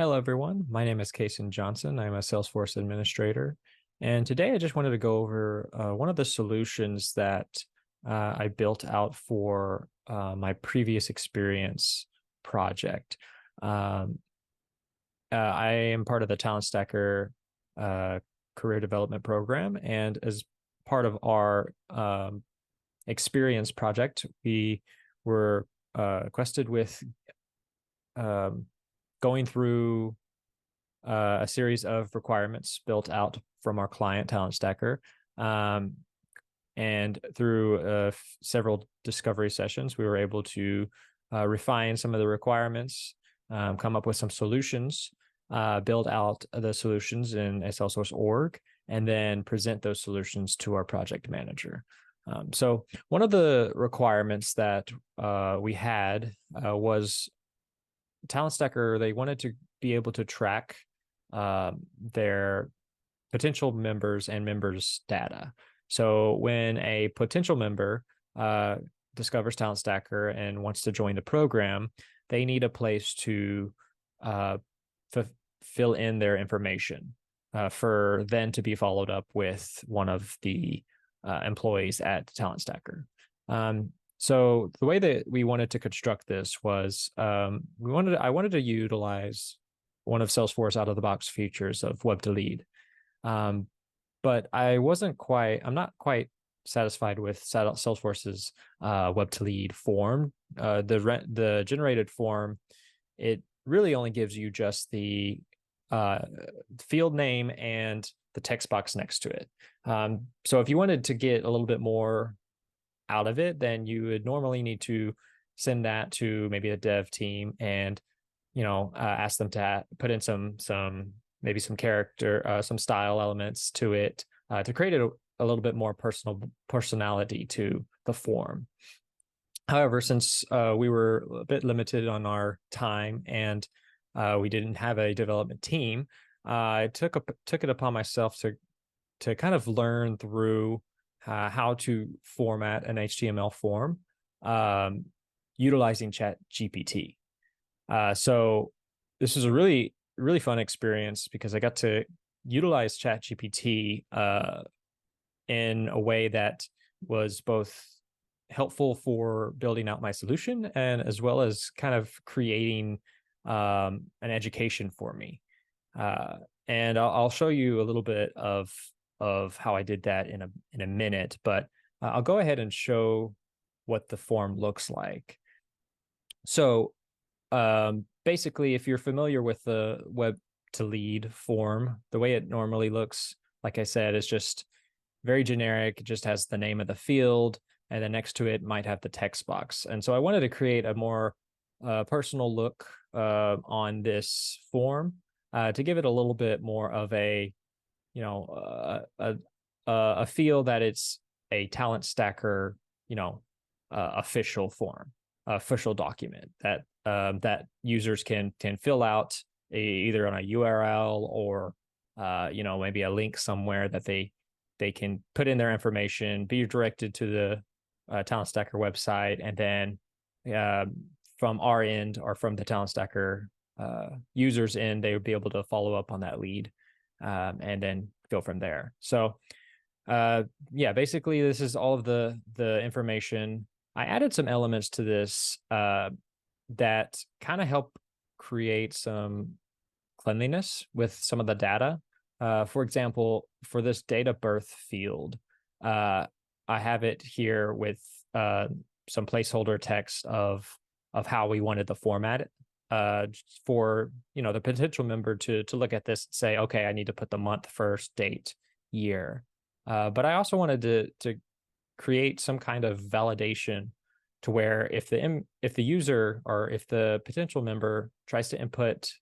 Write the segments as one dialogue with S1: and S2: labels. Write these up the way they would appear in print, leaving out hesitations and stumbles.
S1: Hello, everyone. My name is Kason Johnson. I'm a Salesforce administrator. And today I just wanted to go over one of the solutions that I built out for my previous experience project. Um, I am part of the Talent Stacker career development program. And as part of our experience project, we were requested with um, going through a series of requirements built out from our client Talent Stacker. Um, and through several discovery sessions, we were able to refine some of the requirements, come up with some solutions, build out the solutions in a Salesforce org, and then present those solutions to our project manager. So one of the requirements that we had was Talent Stacker. They wanted to be able to track their potential members and members' data. So when a potential member discovers Talent Stacker and wants to join the program, they need a place to uh, fill in their information for then to be followed up with one of the employees at Talent Stacker. So the way that we wanted to construct this was I wanted to utilize one of Salesforce out of the box features of web to lead. Um, but I'm not quite satisfied with Salesforce's web to lead form. The generated form, it really only gives you just the uh, field name and the text box next to it. So if you wanted to get a little bit more out of it, then you would normally need to send that to maybe a dev team and ask them to put in some maybe some character, some style elements to it to create a little bit more personality to the form. However, since we were a bit limited on our time and we didn't have a development team, I took it upon myself to kind of learn through how to format an HTML form um, utilizing Chat GPT. So this was a really, really fun experience because I got to utilize Chat GPT in a way that was both helpful for building out my solution and as well as kind of creating an education for me. And I'll show you a little bit of how I did that in a minute, but I'll go ahead and show what the form looks like. So basically, if you're familiar with the web to lead form, the way it normally looks, like I said, is just very generic. It just has the name of the field, and then next to it might have the text box. And so I wanted to create a more personal look on this form to give it a little bit more of a, a feel that it's a Talent Stacker, official form, official document that users can fill out either on a URL or maybe a link somewhere that they can put in their information, be directed to the Talent Stacker website, and then from our end or from the Talent Stacker users end, they would be able to follow up on that lead and then go from there. So basically this is all of the information. I added some elements to this that kind of help create some cleanliness with some of the data. For example, for this date of birth field, I have it here with some placeholder text of how we wanted the format for the potential member to look at this and say, okay, I need to put the month first, date, year. But I also wanted to create some kind of validation to where if the user or if the potential member tries to input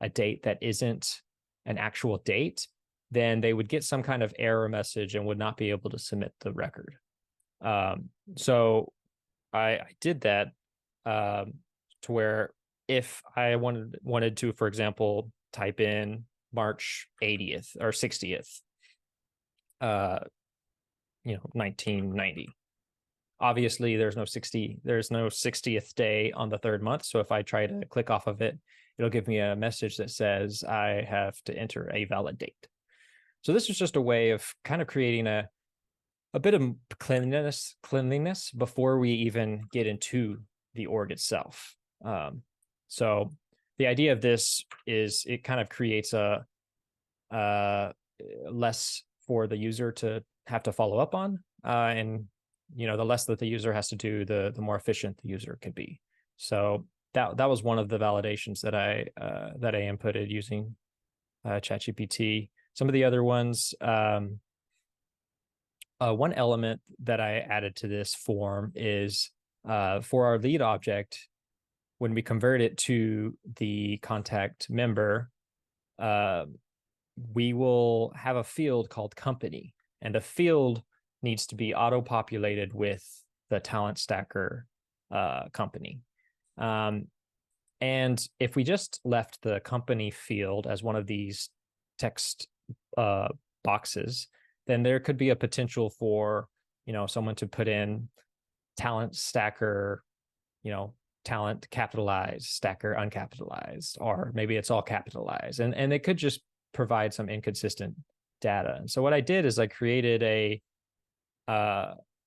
S1: a date that isn't an actual date, then they would get some kind of error message and would not be able to submit the record. So I did that to where if I wanted to, for example, type in March 80th or 60th, 1990. Obviously, there's no 60th day on the third month. So if I try to click off of it, it'll give me a message that says I have to enter a valid date. So this is just a way of kind of creating a bit of cleanliness before we even get into the org itself. So the idea of this is it kind of creates a less for the user to have to follow up on, and the less that the user has to do, the more efficient the user could be. So that was one of the validations that I inputted using Chat GPT. Some of the other ones, one element that I added to this form is for our lead object, when we convert it to the contact member, we will have a field called company, and the field needs to be auto-populated with the talent stacker company. And if we just left the company field as one of these text boxes, then there could be a potential for, someone to put in talent stacker, talent capitalized, stacker uncapitalized, or maybe it's all capitalized. And it could just provide some inconsistent data. And so what I did is I created a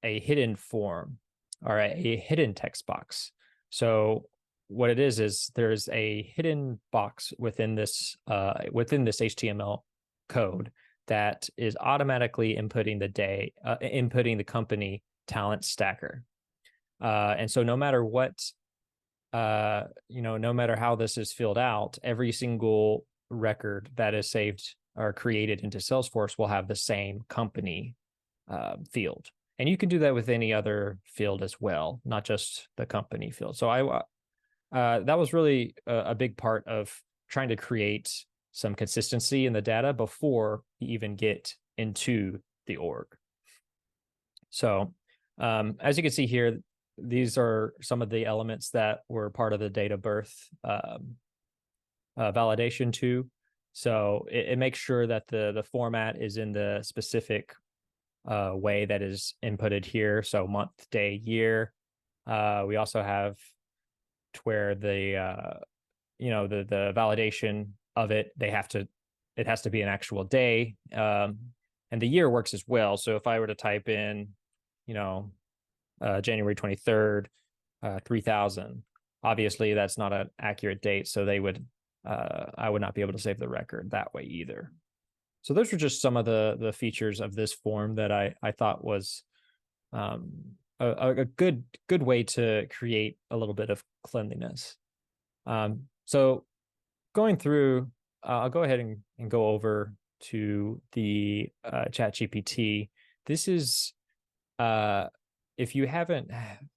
S1: hidden form, or a hidden text box. So what it is there's a hidden box within this HTML code that is automatically inputting the company talent stacker. And so no matter what, no matter how this is filled out, every single record that is saved or created into Salesforce will have the same company field. And you can do that with any other field as well, not just the company field. So that was really a big part of trying to create some consistency in the data before you even get into the org. So as you can see here, these are some of the elements that were part of the date of birth validation too. So it makes sure that the format is in the specific way that is inputted here. So month, day, year. We also have to where the validation of it, it has to be an actual day. And the year works as well. So if I were to type in, January 23rd, 3000, obviously that's not an accurate date. So I would not be able to save the record that way either. So those were just some of the features of this form that I thought was a good way to create a little bit of cleanliness. So going through, I'll go ahead and go over to the Chat GPT. This is, if you haven't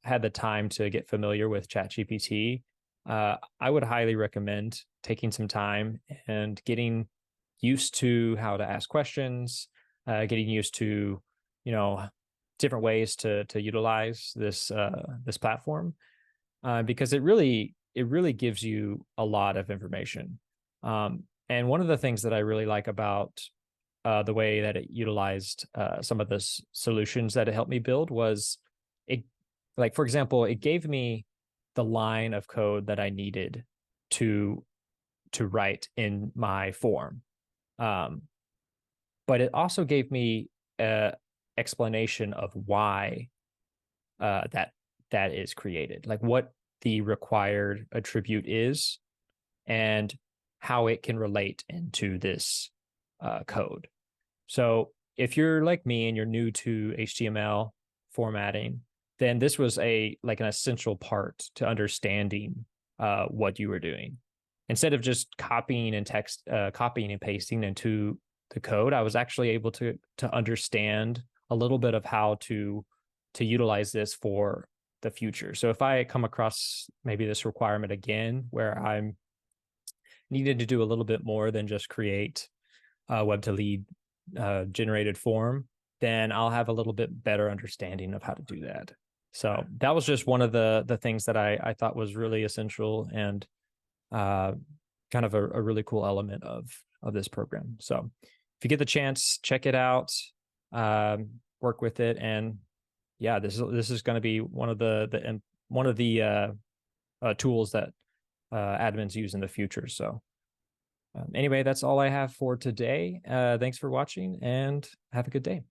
S1: had the time to get familiar with Chat GPT, I would highly recommend taking some time and getting used to how to ask questions, getting used to, different ways to utilize this platform, because it really gives you a lot of information. And one of the things that I really like about the way that it utilized some of the solutions that it helped me build was for example, it gave me the line of code that I needed to write in my form. But it also gave me an explanation of why that is created, like what the required attribute is and how it can relate into this code. So if you're like me and you're new to HTML formatting, then this was an essential part to understanding what you were doing. Instead of just copying and pasting into the code, I was actually able to understand a little bit of how to utilize this for the future. So if I come across maybe this requirement again, where I'm needed to do a little bit more than just create a web to lead generated form, then I'll have a little bit better understanding of how to do that. So that was just one of the things that I thought was really essential and kind of a really cool element of this program. So if you get the chance, check it out, work with it, and yeah, this is going to be one of the tools that admins use in the future. So anyway, that's all I have for today. Thanks for watching and have a good day.